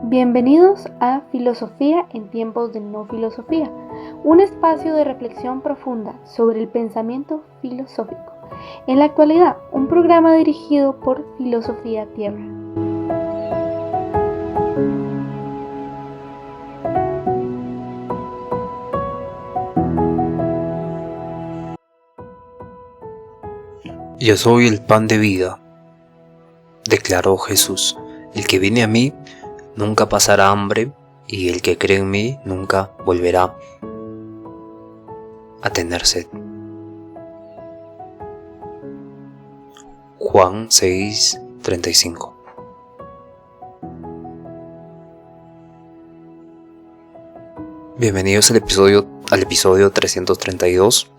Bienvenidos a Filosofía en tiempos de no filosofía, un espacio de reflexión profunda sobre el pensamiento filosófico. En la actualidad, un programa dirigido por Filosofía Tierra. Yo soy el pan de vida, declaró Jesús. El que viene a mí nunca pasará hambre, y el que cree en mí nunca volverá a tener sed. Juan 6:35. Bienvenidos al episodio 332.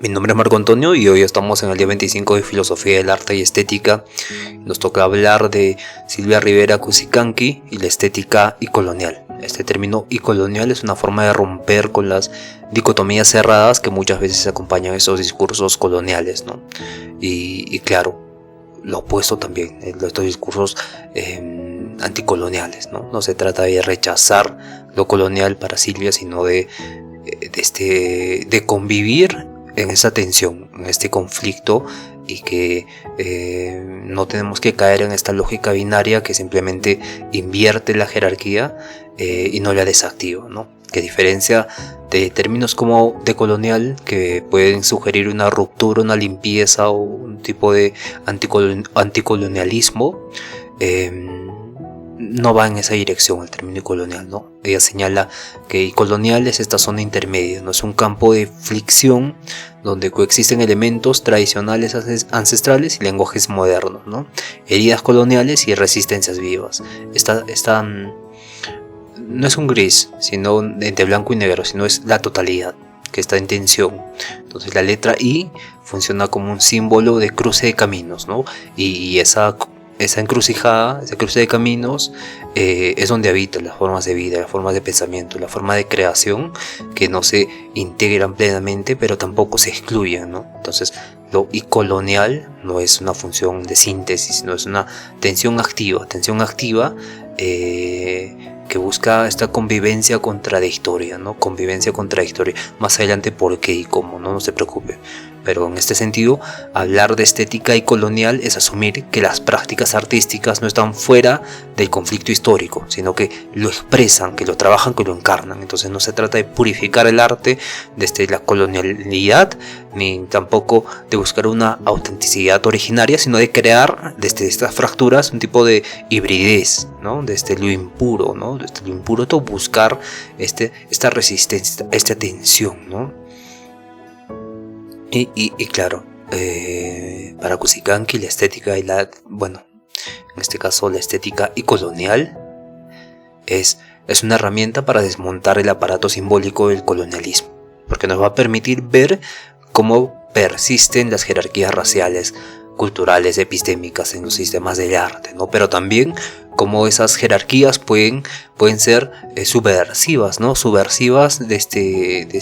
Mi nombre es Marco Antonio y hoy estamos en el día 25 de Filosofía del Arte y Estética. Nos toca hablar de Silvia Rivera Cusicanqui y la estética icolonial. Este término icolonial es una forma de romper con las dicotomías cerradas que muchas veces acompañan esos discursos coloniales, ¿no? Y claro, lo opuesto también, estos discursos anticoloniales, ¿no? No se trata de rechazar lo colonial para Silvia, sino de convivir en esa tensión, en este conflicto, y que no tenemos que caer en esta lógica binaria que simplemente invierte la jerarquía y no la desactiva, ¿no? Que diferencia de términos como decolonial, que pueden sugerir una ruptura, una limpieza o un tipo de anticolonialismo, no va en esa dirección el término colonial, ¿no? Ella señala que colonial es esta zona intermedia, no es un campo de fricción donde coexisten elementos tradicionales ancestrales y lenguajes modernos, ¿no? Heridas coloniales y resistencias vivas. Esta no es un gris, sino entre blanco y negro, sino es la totalidad que está en tensión. Entonces la letra I funciona como un símbolo de cruce de caminos, ¿no? Y esa encrucijada, ese cruce de caminos es donde habitan las formas de vida, las formas de pensamiento, la forma de creación, que no se integran plenamente pero tampoco se excluyen, ¿no? Entonces lo icolonial no es una función de síntesis, no es una tensión activa que busca esta convivencia contradictoria, ¿no? Convivencia contradictoria. Más adelante por qué y cómo, no se preocupe. Pero en este sentido, hablar de estética y colonial es asumir que las prácticas artísticas no están fuera del conflicto histórico, sino que lo expresan, que lo trabajan, que lo encarnan. Entonces no se trata de purificar el arte desde la colonialidad, ni tampoco de buscar una autenticidad originaria, sino de crear desde estas fracturas un tipo de hibridez, ¿no? Desde lo impuro, ¿no? Desde lo impuro, todo buscar esta resistencia, esta tensión, ¿no? Y claro, para Cusicanqui la estética en este caso la estética icolonial es una herramienta para desmontar el aparato simbólico del colonialismo, porque nos va a permitir ver cómo persisten las jerarquías raciales, culturales, epistémicas en los sistemas del arte, ¿no? Pero también cómo esas jerarquías pueden ser subversivas, ¿no? Subversivas desde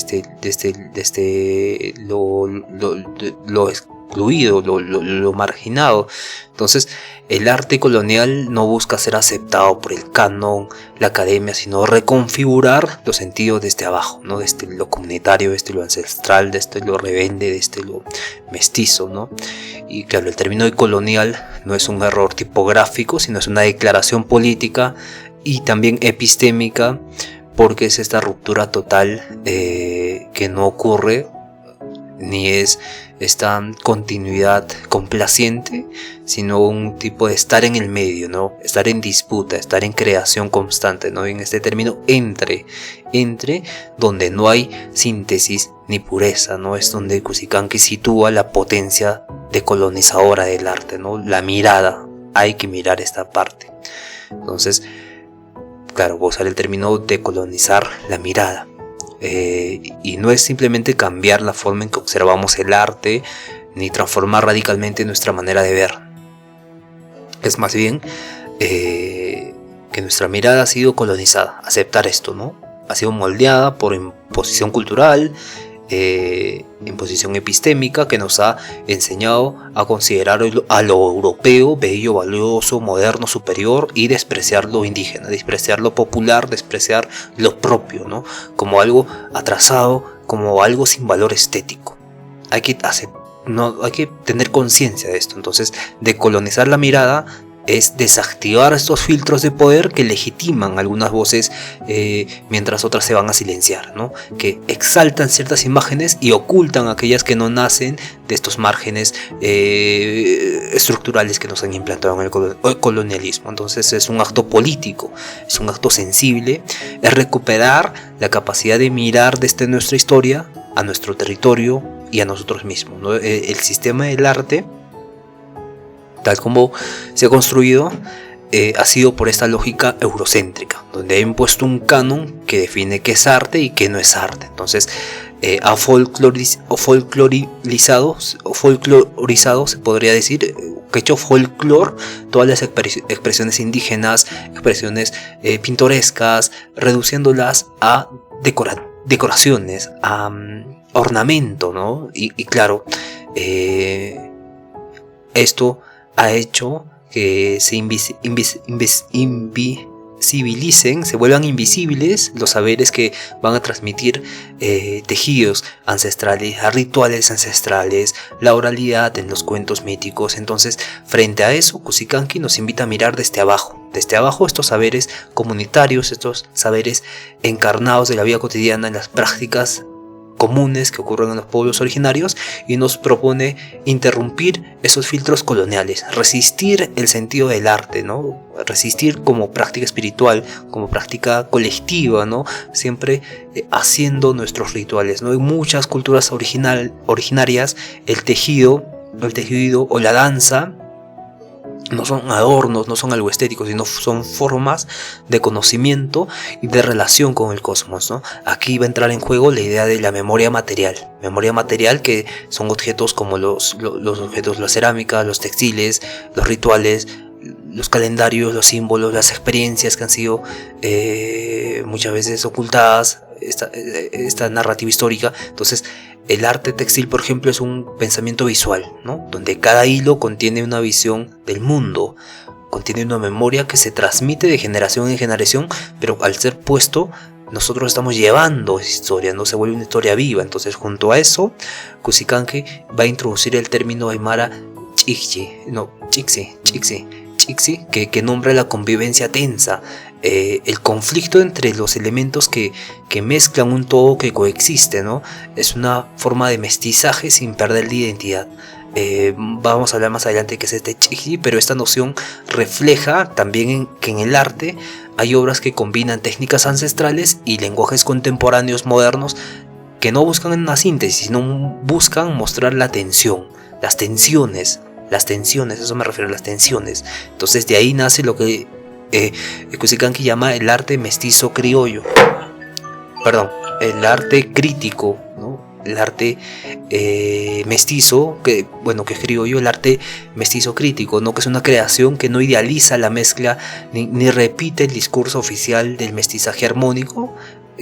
lo excluido, lo marginado. Entonces, el arte colonial no busca ser aceptado por el canon, la academia, sino reconfigurar los sentidos desde abajo, ¿no? Desde lo comunitario, desde lo ancestral, desde lo rebelde, desde lo mestizo, ¿no? Y claro, el término de colonial no es un error tipográfico, sino es una declaración política y también epistémica, porque es esta ruptura total que no ocurre, ni es esta continuidad complaciente, sino un tipo de estar en el medio, ¿no? Estar en disputa, estar en creación constante, ¿no? En este término entre donde no hay síntesis ni pureza, ¿no? Es donde Cusicanqui sitúa la potencia decolonizadora del arte, ¿no? La mirada, hay que mirar esta parte. Entonces, claro, voy a usar el término decolonizar la mirada. Y no es simplemente cambiar la forma en que observamos el arte, ni transformar radicalmente nuestra manera de ver. Es más bien que nuestra mirada ha sido colonizada. Aceptar esto, ¿no? Ha sido moldeada por imposición cultural, imposición epistémica que nos ha enseñado a considerar a lo europeo bello, valioso, moderno, superior, y despreciar lo indígena, despreciar lo popular, despreciar lo propio, ¿no? Como algo atrasado, como algo sin valor estético. Hay que tener conciencia de esto. Entonces, decolonizar la mirada es desactivar estos filtros de poder que legitiman algunas voces mientras otras se van a silenciar, ¿no? Que exaltan ciertas imágenes y ocultan aquellas que no nacen de estos márgenes estructurales que nos han implantado en el colonialismo. Entonces es un acto político, es un acto sensible, es recuperar la capacidad de mirar desde nuestra historia a nuestro territorio y a nosotros mismos, ¿no? El sistema del arte, tal como se ha construido, ha sido por esta lógica eurocéntrica, donde ha impuesto un canon que define qué es arte y qué no es arte. Entonces ha folclorizado, se podría decir, que ha hecho folclore todas las expresiones indígenas, expresiones pintorescas, reduciéndolas a decoraciones, a ornamento, ¿no? Y claro, esto ha hecho que se invisibilicen, se vuelvan invisibles los saberes que van a transmitir tejidos ancestrales, rituales ancestrales, la oralidad en los cuentos míticos. Entonces, frente a eso, Cusicanqui nos invita a mirar desde abajo estos saberes comunitarios, estos saberes encarnados de la vida cotidiana en las prácticas comunes que ocurren en los pueblos originarios, y nos propone interrumpir esos filtros coloniales, resistir el sentido del arte, ¿no? Resistir como práctica espiritual, como práctica colectiva, ¿no? Siempre haciendo nuestros rituales, ¿no? En muchas culturas originarias el tejido o la danza no son adornos, no son algo estético, sino son formas de conocimiento y de relación con el cosmos, ¿no? Aquí va a entrar en juego la idea de la memoria material que son objetos como los objetos, la cerámica, los textiles, los rituales, los calendarios, los símbolos, las experiencias que han sido muchas veces ocultadas, esta narrativa histórica. Entonces, el arte textil, por ejemplo, es un pensamiento visual, ¿no? Donde cada hilo contiene una visión del mundo, contiene una memoria que se transmite de generación en generación, pero al ser puesto, nosotros estamos llevando esa historia, no se vuelve una historia viva. Entonces, junto a eso, Cusicanqui va a introducir el término aymara chixi, que nombra la convivencia tensa, el conflicto entre los elementos que mezclan un todo que coexiste, ¿no? Es una forma de mestizaje sin perder la identidad. Vamos a hablar más adelante que es este chixi, pero esta noción refleja también que en el arte hay obras que combinan técnicas ancestrales y lenguajes contemporáneos modernos que no buscan una síntesis, sino buscan mostrar la tensión, las tensiones, eso me refiero a las tensiones. Entonces de ahí nace lo que Cusicanqui llama el arte mestizo criollo, el arte crítico, ¿no? El arte mestizo, que es criollo, el arte mestizo crítico, ¿no? Que es una creación que no idealiza la mezcla ni repite el discurso oficial del mestizaje armónico,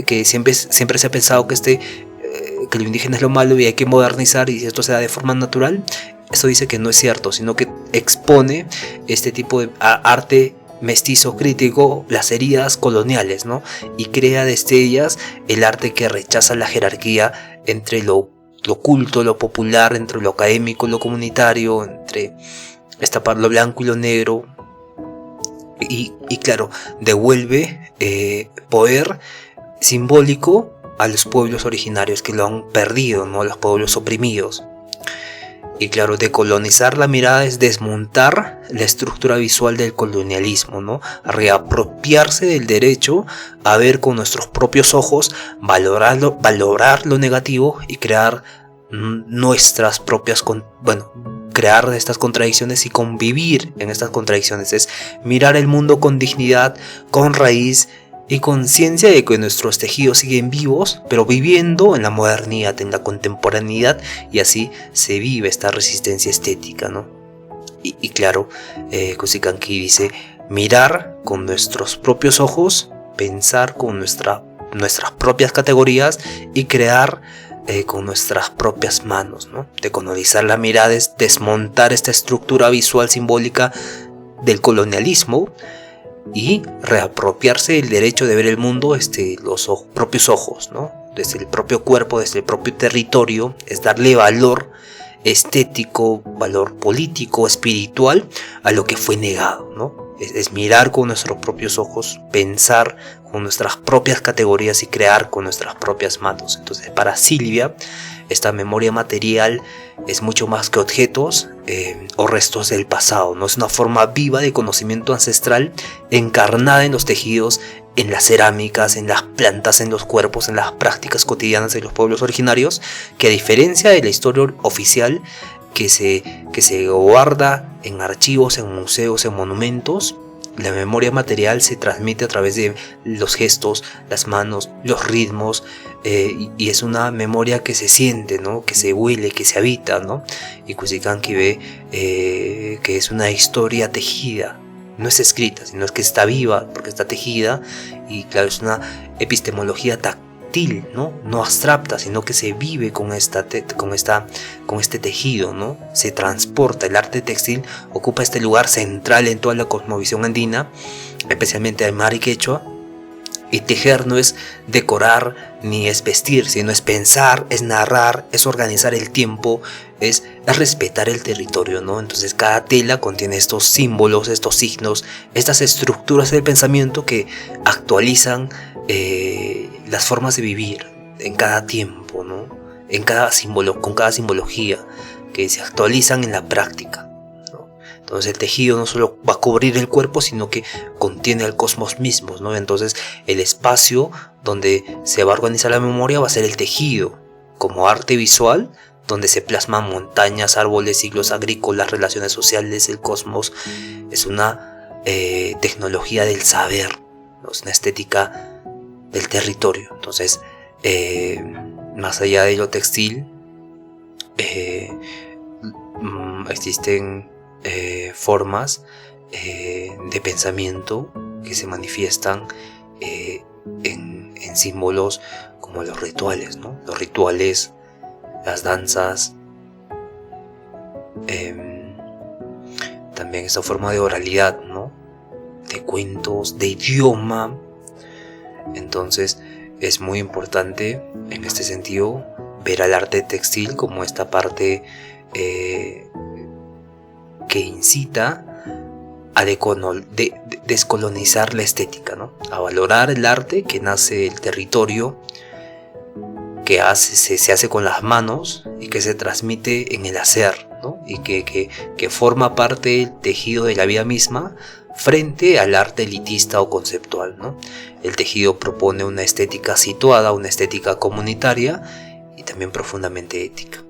que siempre se ha pensado que lo indígena es lo malo y hay que modernizar, y esto se da de forma natural. Esto dice que no es cierto, sino que expone este tipo de arte mestizo crítico, las heridas coloniales, ¿no? Y crea desde ellas el arte que rechaza la jerarquía entre lo culto, lo popular, entre lo académico, lo comunitario, entre lo blanco y lo negro. Y claro, devuelve poder simbólico a los pueblos originarios que lo han perdido, ¿no? Los pueblos oprimidos. Y claro, decolonizar la mirada es desmontar la estructura visual del colonialismo, ¿no? Reapropiarse del derecho a ver con nuestros propios ojos, valorar lo negativo y crear nuestras propias, crear estas contradicciones y convivir en estas contradicciones. Es mirar el mundo con dignidad, con raíz y conciencia de que nuestros tejidos siguen vivos, pero viviendo en la modernidad, en la contemporaneidad, y así se vive esta resistencia estética, ¿no? Y claro, Cusicanqui dice, mirar con nuestros propios ojos, pensar con nuestras propias categorías y crear con nuestras propias manos, ¿no? Decolonizar la mirada es desmontar esta estructura visual simbólica del colonialismo y reapropiarse el derecho de ver el mundo desde los propios ojos, ¿no? Desde el propio cuerpo, desde el propio territorio, es darle valor estético, valor político, espiritual a lo que fue negado, ¿no? Es mirar con nuestros propios ojos, pensar con nuestras propias categorías y crear con nuestras propias manos. Entonces, para Silvia, esta memoria material es mucho más que objetos o restos del pasado, ¿no? Es una forma viva de conocimiento ancestral encarnada en los tejidos, en las cerámicas, en las plantas, en los cuerpos, en las prácticas cotidianas de los pueblos originarios, que a diferencia de la historia oficial que se guarda en archivos, en museos, en monumentos, la memoria material se transmite a través de los gestos, las manos, los ritmos, y es una memoria que se siente, ¿no? Que se huele, que se habita, ¿no? Y Cusicanqui ve que es una historia tejida, no es escrita, sino es que está viva porque está tejida, y claro, es una epistemología táctil, no abstracta, sino que se vive con este tejido, ¿no? Se transporta. El arte textil ocupa este lugar central en toda la cosmovisión andina, especialmente aymara y quechua. Y tejer no es decorar ni es vestir, sino es pensar, es narrar, es organizar el tiempo, es respetar el territorio, ¿no? Entonces cada tela contiene estos símbolos, estos signos, estas estructuras del pensamiento que actualizan las formas de vivir en cada tiempo, ¿no? Con cada simbología que se actualizan en la práctica, ¿no? Entonces el tejido no solo va a cubrir el cuerpo, sino que contiene al cosmos mismo, ¿no? Entonces el espacio donde se va a organizar la memoria va a ser el tejido, como arte visual, donde se plasman montañas, árboles, ciclos agrícolas, relaciones sociales, el cosmos. Es una tecnología del saber, ¿no? Es una estética del territorio. Entonces, más allá de lo textil, existen formas de pensamiento que se manifiestan en símbolos como los rituales, ¿no? Los rituales, las danzas, también esa forma de oralidad, ¿no? De cuentos, de idioma. Entonces es muy importante en este sentido ver al arte textil como esta parte que incita a descolonizar la estética, ¿no? A valorar el arte que nace del territorio, que se hace con las manos y que se transmite en el hacer, ¿no? Y que forma parte del tejido de la vida misma frente al arte elitista o conceptual, ¿no? El tejido propone una estética situada, una estética comunitaria y también profundamente ética.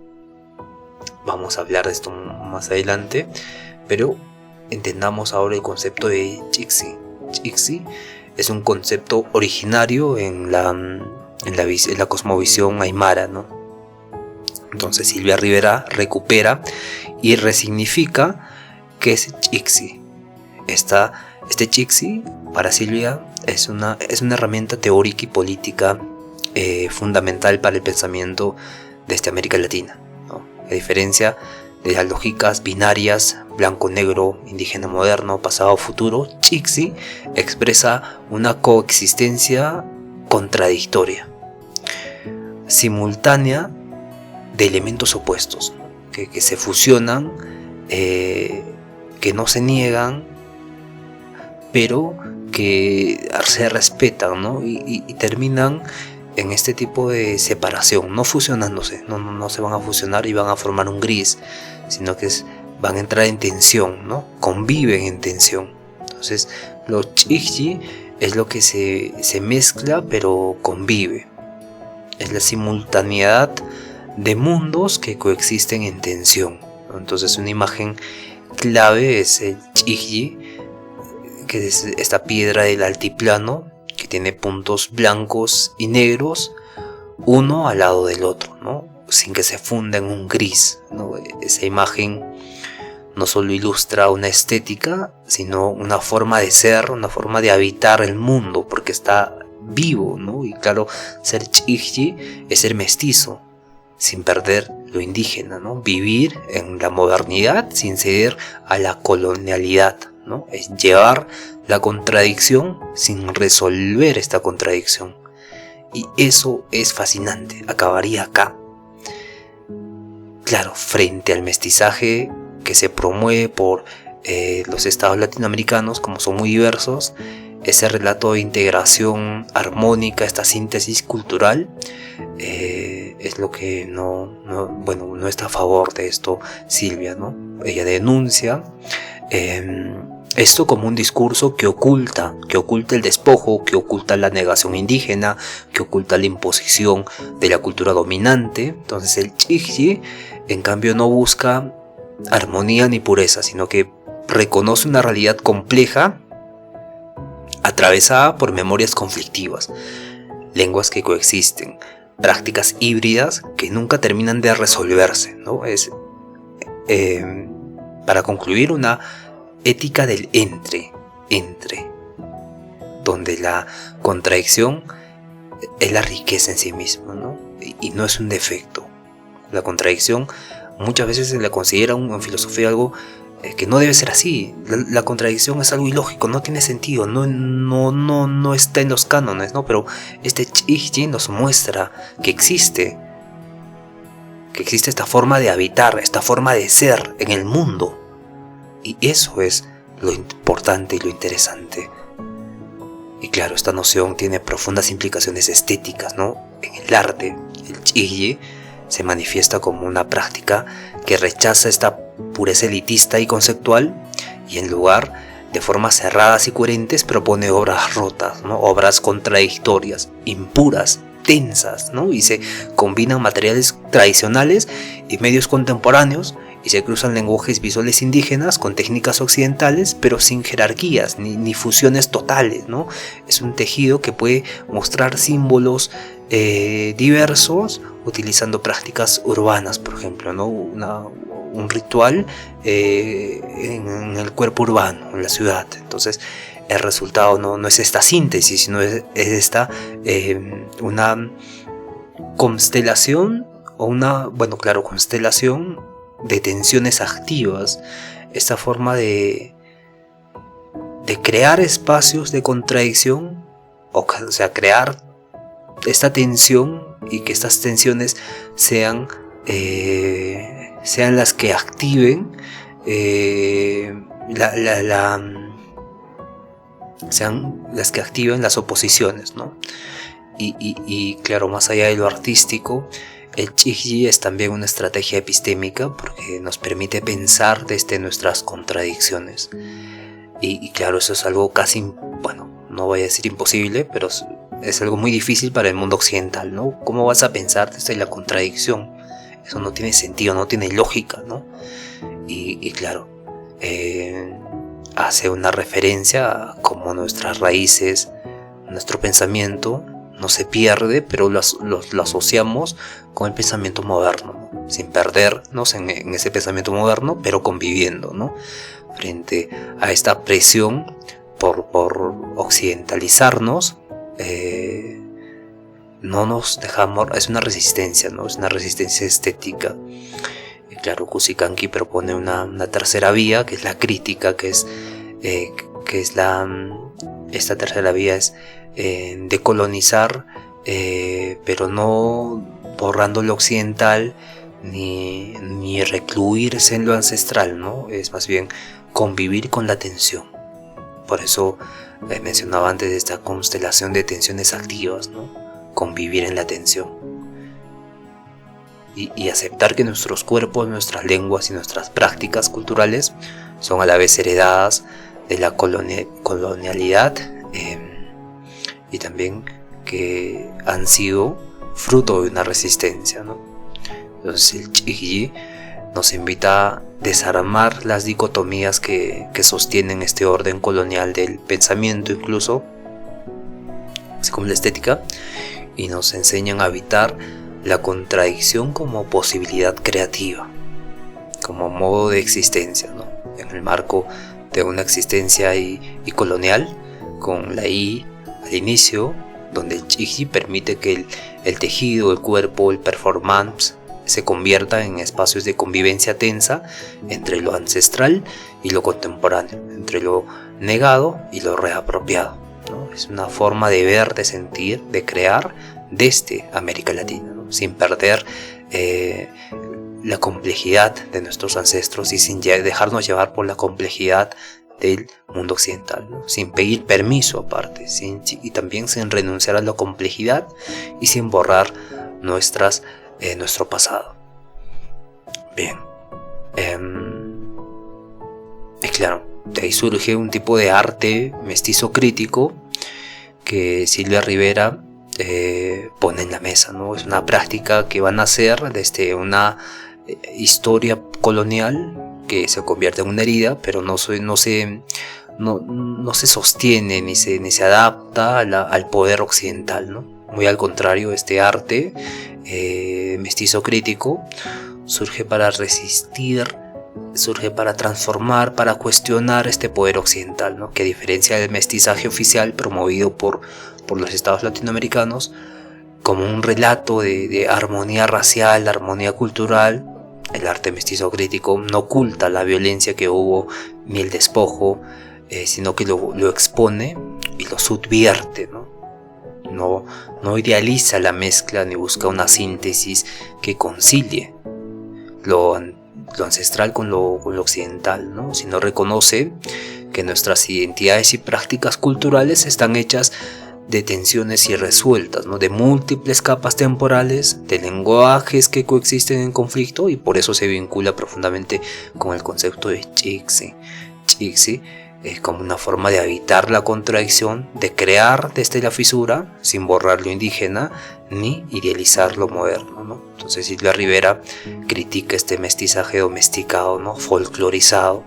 Vamos a hablar de esto más adelante, pero entendamos ahora el concepto de Chixi. Chixi es un concepto originario en la cosmovisión aymara, ¿no? Entonces Silvia Rivera recupera y resignifica qué es Chixi. Este Chixi para Silvia es una herramienta teórica y política fundamental para el pensamiento desde América Latina, ¿no? A diferencia de las lógicas binarias, blanco-negro, indígena moderno, pasado-futuro, Chixi expresa una coexistencia contradictoria, simultánea, de elementos opuestos, que se fusionan, que no se niegan, pero que se respetan, ¿no? Y terminan en este tipo de separación, no fusionándose, no se van a fusionar y van a formar un gris, sino que van a entrar en tensión, ¿no? Conviven en tensión. Entonces, lo Chixi es lo que se mezcla pero convive. Es la simultaneidad de mundos que coexisten en tensión, ¿no? Entonces, una imagen clave es el Chixi, que es esta piedra del altiplano que tiene puntos blancos y negros uno al lado del otro, ¿no? Sin que se funda en un gris, ¿no? Esa imagen no solo ilustra una estética, sino una forma de ser, una forma de habitar el mundo, porque está vivo, ¿no? Y claro, ser Chixi es ser mestizo, sin perder lo indígena, ¿no? Vivir en la modernidad sin ceder a la colonialidad, ¿no? Es llevar la contradicción sin resolver esta contradicción. Y eso es fascinante, acabaría acá. Claro, frente al mestizaje que se promueve por los estados latinoamericanos, como son muy diversos, ese relato de integración armónica, esta síntesis cultural, es lo que no está a favor de esto Silvia, ¿no? Ella denuncia esto como un discurso que oculta el despojo, que oculta la negación indígena, que oculta la imposición de la cultura dominante. Entonces el Chigi, en cambio, no busca armonía ni pureza, sino que reconoce una realidad compleja atravesada por memorias conflictivas, lenguas que coexisten, prácticas híbridas que nunca terminan de resolverse, ¿no? Es, para concluir, una ética del entre, donde la contradicción es la riqueza en sí misma, ¿no? Y no es un defecto. La contradicción muchas veces se la considera en filosofía algo que no debe ser así. La contradicción es algo ilógico, no tiene sentido, no está en los cánones, ¿no? Pero este Chigi nos muestra que existe esta forma de habitar, esta forma de ser en el mundo. Y eso es lo importante y lo interesante. Y claro, esta noción tiene profundas implicaciones estéticas, ¿no? En el arte, el Chigi se manifiesta como una práctica que rechaza esta pureza elitista y conceptual, y en lugar de formas cerradas y coherentes propone obras rotas, ¿no? Obras contradictorias, impuras, tensas, ¿no? Y se combinan materiales tradicionales y medios contemporáneos, y se cruzan lenguajes visuales indígenas con técnicas occidentales, pero sin jerarquías ni fusiones totales, ¿no? Es un tejido que puede mostrar símbolos diversos utilizando prácticas urbanas, por ejemplo, ¿no? Un ritual en el cuerpo urbano, en la ciudad. Entonces el resultado no es esta síntesis, sino es esta una constelación constelación de tensiones activas, esta forma de crear espacios de contradicción, o sea, crear esta tensión, y que estas tensiones sean las que activen sean las que activen las oposiciones, ¿no? Y claro, más allá de lo artístico, el Chigi es también una estrategia epistémica, porque nos permite pensar desde nuestras contradicciones. Y claro, eso es algo casi, no voy a decir imposible, pero es algo muy difícil para el mundo occidental, ¿no? ¿Cómo vas a pensar desde la contradicción? Eso no tiene sentido, no tiene lógica, ¿no? Y claro, hace una referencia a cómo nuestras raíces, nuestro pensamiento no se pierde, pero lo asociamos con el pensamiento moderno, ¿no? Sin perdernos en ese pensamiento moderno, pero conviviendo, ¿no? Frente a esta presión por occidentalizarnos, no nos dejamos, es una resistencia, ¿no? Es una resistencia estética. Y claro, Cusicanqui propone una tercera vía, que es la crítica, esta tercera vía es decolonizar, pero no borrando lo occidental ni recluirse en lo ancestral, ¿no? Es más bien convivir con la tensión. Por eso mencionaba antes esta constelación de tensiones activas, ¿no? Convivir en la tensión y aceptar que nuestros cuerpos, nuestras lenguas y nuestras prácticas culturales son a la vez heredadas de la colonialidad, y también que han sido fruto de una resistencia, ¿no? Entonces el Chigi nos invita a desarmar las dicotomías que sostienen este orden colonial del pensamiento, incluso, así como la estética, y nos enseñan a habitar la contradicción como posibilidad creativa, como modo de existencia, ¿no? En el marco de una existencia y colonial, con la I al inicio, donde el Chigi permite que el tejido, el cuerpo, el performance se convierta en espacios de convivencia tensa entre lo ancestral y lo contemporáneo, entre lo negado y lo reapropiado, ¿no? Es una forma de ver, de sentir, de crear desde América Latina, ¿no? Sin perder la complejidad de nuestros ancestros y sin dejarnos llevar por la complejidad del mundo occidental, ¿no? Sin pedir permiso aparte, y también sin renunciar a la complejidad y sin borrar nuestro pasado. Bien, y claro, de ahí surge un tipo de arte mestizo crítico que Silvia Rivera pone en la mesa, ¿no? Es una práctica que va a nacer desde una historia colonial que se convierte en una herida, pero no se sostiene ni se adapta al poder occidental, ¿no? Muy al contrario, este arte mestizo crítico surge para resistir, surge para transformar, para cuestionar este poder occidental, ¿no? Que a diferencia del mestizaje oficial promovido por los estados latinoamericanos como un relato de armonía racial, de armonía cultural, el arte mestizo crítico no oculta la violencia que hubo ni el despojo, sino que lo expone y lo subvierte, ¿no? No idealiza la mezcla ni busca una síntesis que concilie lo ancestral con lo occidental, ¿no? Sino reconoce que nuestras identidades y prácticas culturales están hechas de tensiones irresueltas, ¿no? De múltiples capas temporales, de lenguajes que coexisten en conflicto, y por eso se vincula profundamente con el concepto de Chixi. Chixi es como una forma de habitar la contradicción, de crear desde la fisura, sin borrar lo indígena, ni idealizar lo moderno, ¿no? Entonces Silvia Rivera critica este mestizaje domesticado, ¿no? Folclorizado,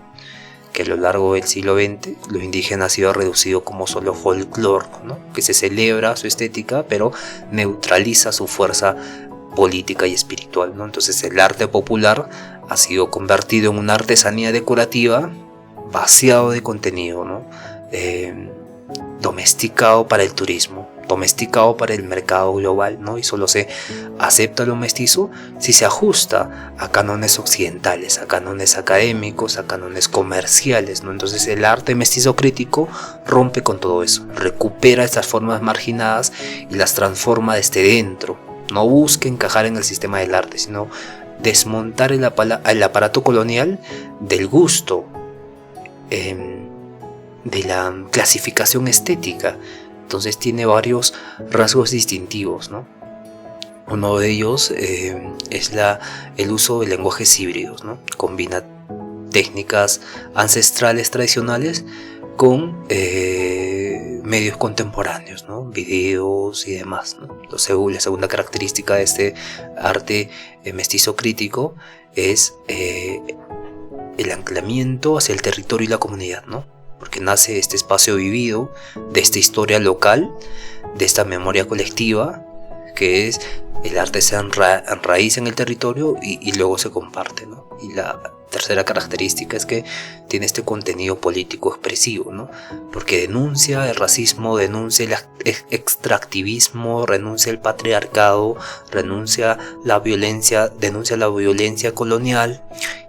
que a lo largo del siglo XX lo indígena ha sido reducido como solo folclore, ¿no? Que se celebra su estética, pero neutraliza su fuerza política y espiritual, ¿no? Entonces el arte popular ha sido convertido en una artesanía decorativa, vaciado de contenido, ¿no? Domesticado para el turismo, domesticado para el mercado global, ¿no? Y solo se acepta lo mestizo si se ajusta a cánones occidentales, a cánones académicos, a cánones comerciales, ¿no? Entonces el arte mestizo crítico rompe con todo eso, recupera estas formas marginadas y las transforma desde dentro. No busca encajar en el sistema del arte, sino desmontar el aparato colonial del gusto, de la clasificación estética. Entonces tiene varios rasgos distintivos, ¿no? Uno de ellos es el uso de lenguajes híbridos, ¿no? Combina técnicas ancestrales tradicionales con medios contemporáneos, ¿no? Videos y demás, ¿no? Entonces, la segunda característica de este arte mestizo crítico es el anclamiento hacia el territorio y la comunidad, ¿no? Porque nace este espacio vivido, de esta historia local, de esta memoria colectiva, que es el arte se enraiza en el territorio y luego se comparte, ¿no? Y la tercera característica es que tiene este contenido político expresivo, ¿no? Porque denuncia el racismo, denuncia el extractivismo, denuncia el patriarcado, denuncia la violencia colonial.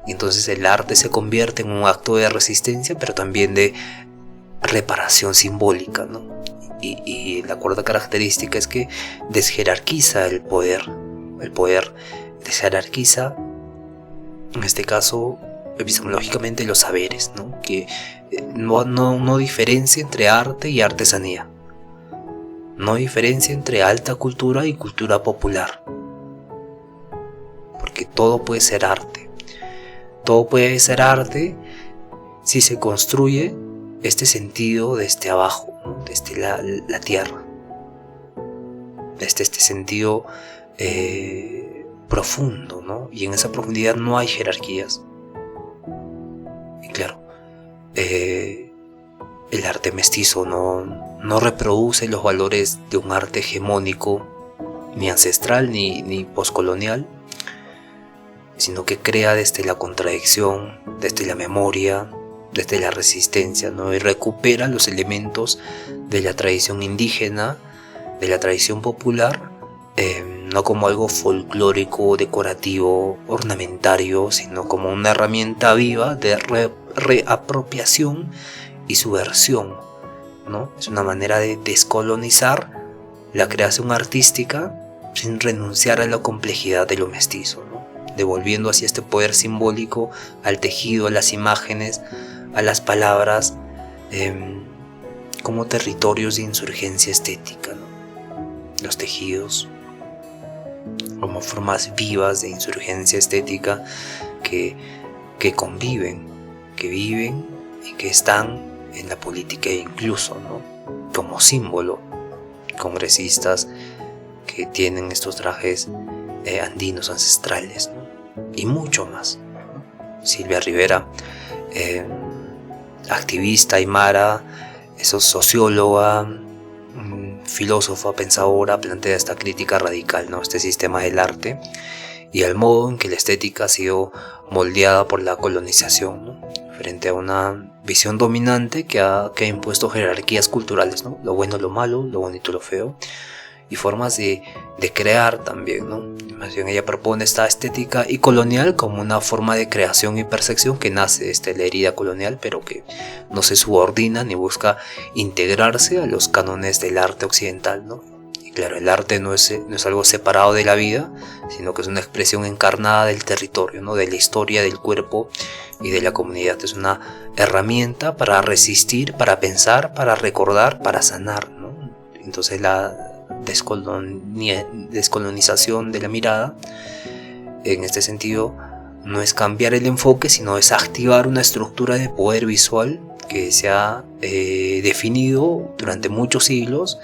Y entonces el arte se convierte en un acto de resistencia, pero también de reparación simbólica, ¿no? Y la cuarta característica es que desjerarquiza el poder. El poder desjerarquiza, en este caso, epistemológicamente, los saberes, ¿no? Que no diferencia entre arte y artesanía. No diferencia entre alta cultura y cultura popular. Porque todo puede ser arte. Todo puede ser arte si se construye este sentido desde abajo, ¿no? Desde la tierra, desde este sentido profundo, ¿no? Y en esa profundidad no hay jerarquías. Y claro, el arte mestizo no reproduce los valores de un arte hegemónico, ni ancestral ni postcolonial, sino que crea desde la contradicción, desde la memoria, desde la resistencia, ¿no? Y recupera los elementos de la tradición indígena, de la tradición popular, no como algo folclórico, decorativo, ornamentario, sino como una herramienta viva de reapropiación y subversión, ¿no? Es una manera de descolonizar la creación artística sin renunciar a la complejidad de lo mestizo, ¿no? Devolviendo así este poder simbólico al tejido, a las imágenes, a las palabras, como territorios de insurgencia estética, ¿no? Los tejidos como formas vivas de insurgencia estética que conviven, que viven y que están en la política incluso, ¿no? Como símbolo, congresistas que tienen estos trajes andinos ancestrales, ¿no? Y mucho más, ¿no? Silvia Rivera, activista aymara, socióloga, filósofa, pensadora, plantea esta crítica radical, ¿no? Este sistema del arte y al modo en que la estética ha sido moldeada por la colonización, ¿no? Frente a una visión dominante que ha impuesto jerarquías culturales, ¿no? Lo bueno, lo malo, lo bonito, lo feo, y formas de crear también, ¿no? Más bien ella propone esta estética y colonial como una forma de creación y percepción que nace de la herida colonial, pero que no se subordina ni busca integrarse a los cánones del arte occidental, ¿no? Y claro, el arte no es algo separado de la vida, sino que es una expresión encarnada del territorio, ¿no? De la historia, del cuerpo y de la comunidad. Es una herramienta para resistir, para pensar, para recordar, para sanar, ¿no? Entonces la descolonización de la mirada en este sentido no es cambiar el enfoque, sino es activar una estructura de poder visual que se ha definido durante muchos siglos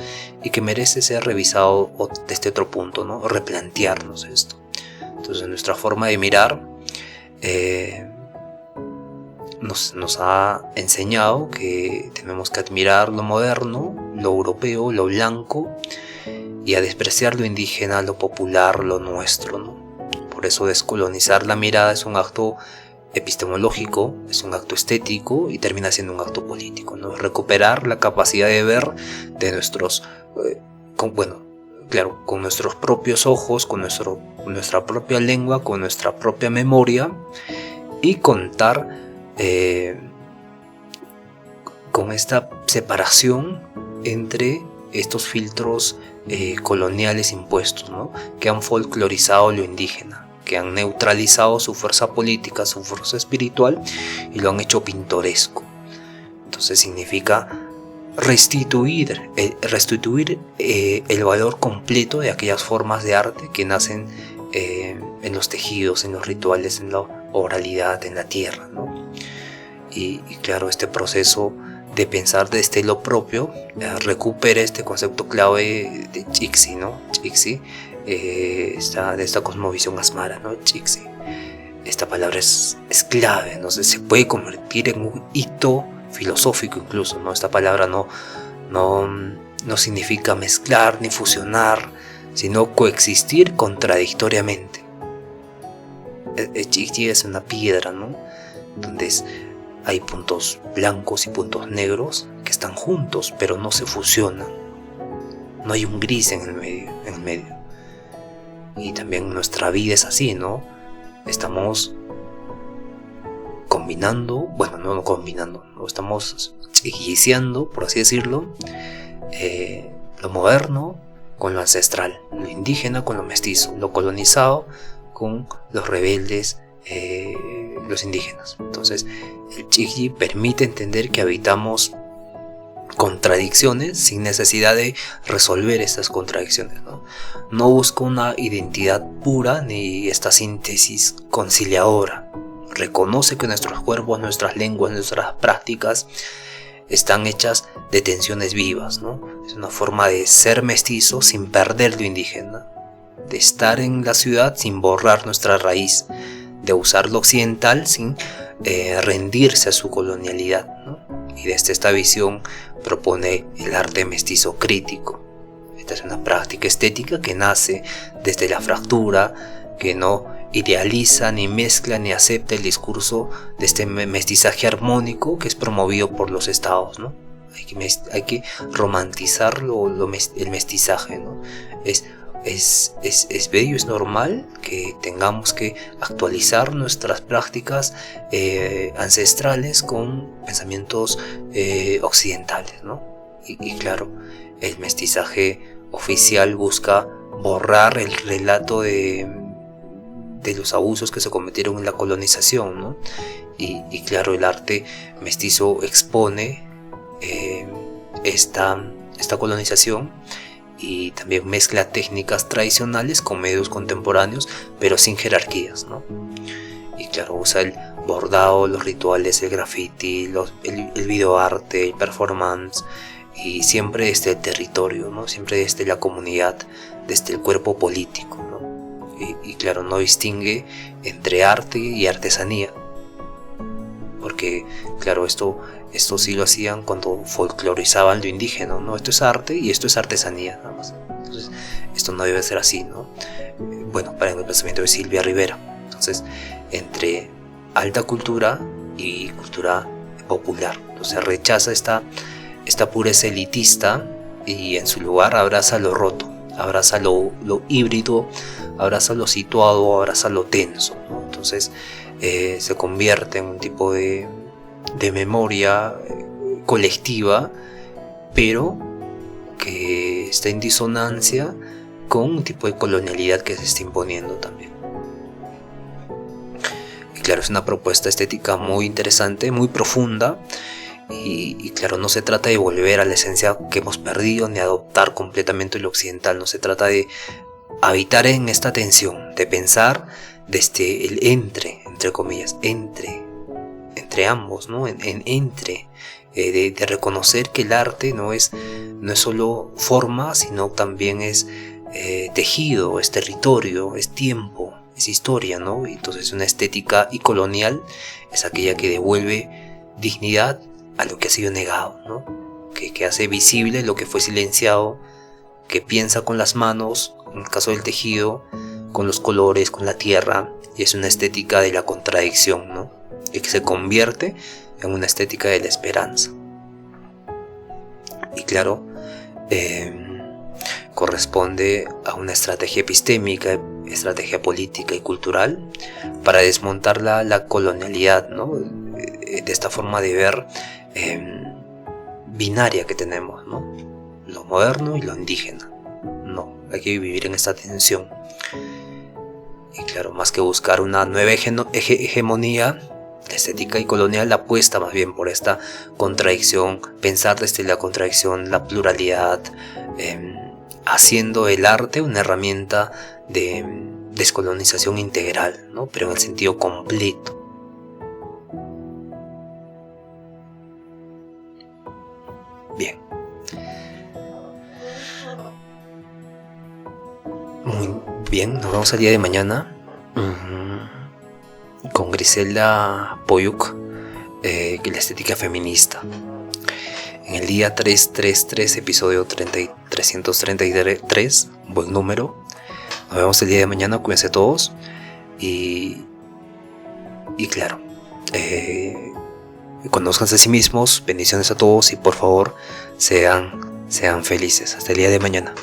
y que merece ser revisado desde otro punto, ¿no? Replantearnos esto. Entonces nuestra forma de mirar nos ha enseñado que tenemos que admirar lo moderno, lo europeo, lo blanco, y a despreciar lo indígena, lo popular, lo nuestro, ¿no? Por eso descolonizar la mirada es un acto epistemológico, es un acto estético y termina siendo un acto político, ¿no? Recuperar la capacidad de ver de nuestros, con nuestros propios ojos, con nuestra propia lengua, con nuestra propia memoria, y contar con esta separación entre estos filtros coloniales impuestos, ¿no? Que han folclorizado lo indígena, que han neutralizado su fuerza política, su fuerza espiritual, y lo han hecho pintoresco. Entonces significa restituir el valor completo de aquellas formas de arte que nacen en los tejidos, en los rituales, en la oralidad, en la tierra, ¿no? Y claro, este proceso de pensar desde lo propio recupera este concepto clave de Chixi, ¿no? Chixi, de esta cosmovisión asmara, ¿no? Chixi. Esta palabra es clave, ¿no? Se puede convertir en un hito filosófico incluso, ¿no? Esta palabra no significa mezclar ni fusionar, sino coexistir contradictoriamente. Chixi es una piedra, ¿no? Donde hay puntos blancos y puntos negros que están juntos, pero no se fusionan. No hay un gris en el medio. Y también nuestra vida es así, ¿no? Estamos combinando, no estamos chiquiciando, por así decirlo, lo moderno con lo ancestral, lo indígena con lo mestizo, lo colonizado con los rebeldes, los indígenas. Entonces el Chixi permite entender que habitamos contradicciones sin necesidad de resolver estas contradicciones, ¿no? No busca una identidad pura ni esta síntesis conciliadora. Reconoce que nuestros cuerpos, nuestras lenguas, nuestras prácticas están hechas de tensiones vivas, ¿no? Es una forma de ser mestizo sin perder lo indígena, de estar en la ciudad sin borrar nuestra raíz, de usar lo occidental sin rendirse a su colonialidad, ¿no? Y desde esta visión propone el arte mestizo crítico. Esta es una práctica estética que nace desde la fractura, que no idealiza, ni mezcla, ni acepta el discurso de este mestizaje armónico que es promovido por los estados, ¿no? Hay que romantizar el mestizaje, ¿no? Es es bello, es normal que tengamos que actualizar nuestras prácticas ancestrales con pensamientos occidentales, ¿no? Y claro, el mestizaje oficial busca borrar el relato de los abusos que se cometieron en la colonización, ¿no? Y claro, el arte mestizo expone esta colonización, y también mezcla técnicas tradicionales con medios contemporáneos, pero sin jerarquías, ¿no? Y claro, usa el bordado, los rituales, el graffiti, el videoarte, el performance, y siempre desde el territorio, ¿no? Siempre desde la comunidad, desde el cuerpo político, ¿no? Y claro, no distingue entre arte y artesanía, porque claro, esto sí lo hacían cuando folclorizaban lo indígena, ¿no? Esto es arte y esto es artesanía, nada más. Entonces, esto no debe ser así, ¿no? Bueno, para el pensamiento de Silvia Rivera. Entonces, entre alta cultura y cultura popular. Entonces, rechaza esta pureza elitista y en su lugar abraza lo roto, abraza lo híbrido, abraza lo situado, abraza lo tenso, ¿no? Entonces, se convierte en un tipo de memoria colectiva, pero que está en disonancia con un tipo de colonialidad que se está imponiendo también. Y claro, es una propuesta estética muy interesante, muy profunda, y claro, no se trata de volver a la esencia que hemos perdido, ni adoptar completamente lo occidental. No se trata de habitar en esta tensión, de pensar desde el entre comillas, entre ambos, ¿no? De reconocer que el arte no es solo forma, sino también es tejido, es territorio, es tiempo, es historia, ¿no? Entonces una estética y colonial es aquella que devuelve dignidad a lo que ha sido negado, ¿no? Que hace visible lo que fue silenciado, que piensa con las manos, en el caso del tejido, con los colores, con la tierra, y es una estética de la contradicción, ¿no? Y que se convierte en una estética de la esperanza. Y claro, corresponde a una estrategia epistémica, estrategia política y cultural para desmontar la colonialidad, ¿no? De esta forma de ver binaria que tenemos, ¿no? Lo moderno y lo indígena. No, hay que vivir en esta tensión. Y claro, más que buscar una nueva hegemonía, la estética y colonial apuesta más bien por esta contradicción, pensar desde la contradicción, la pluralidad, haciendo el arte una herramienta de descolonización integral, ¿no? Pero en el sentido completo. Bien. Muy bien, nos vemos el día de mañana con Griselda Poyuk, la estética feminista. En el día 333, episodio 333, buen número. Nos vemos el día de mañana, cuídense todos. Y claro, conózcanse a sí mismos, bendiciones a todos y por favor sean felices. Hasta el día de mañana.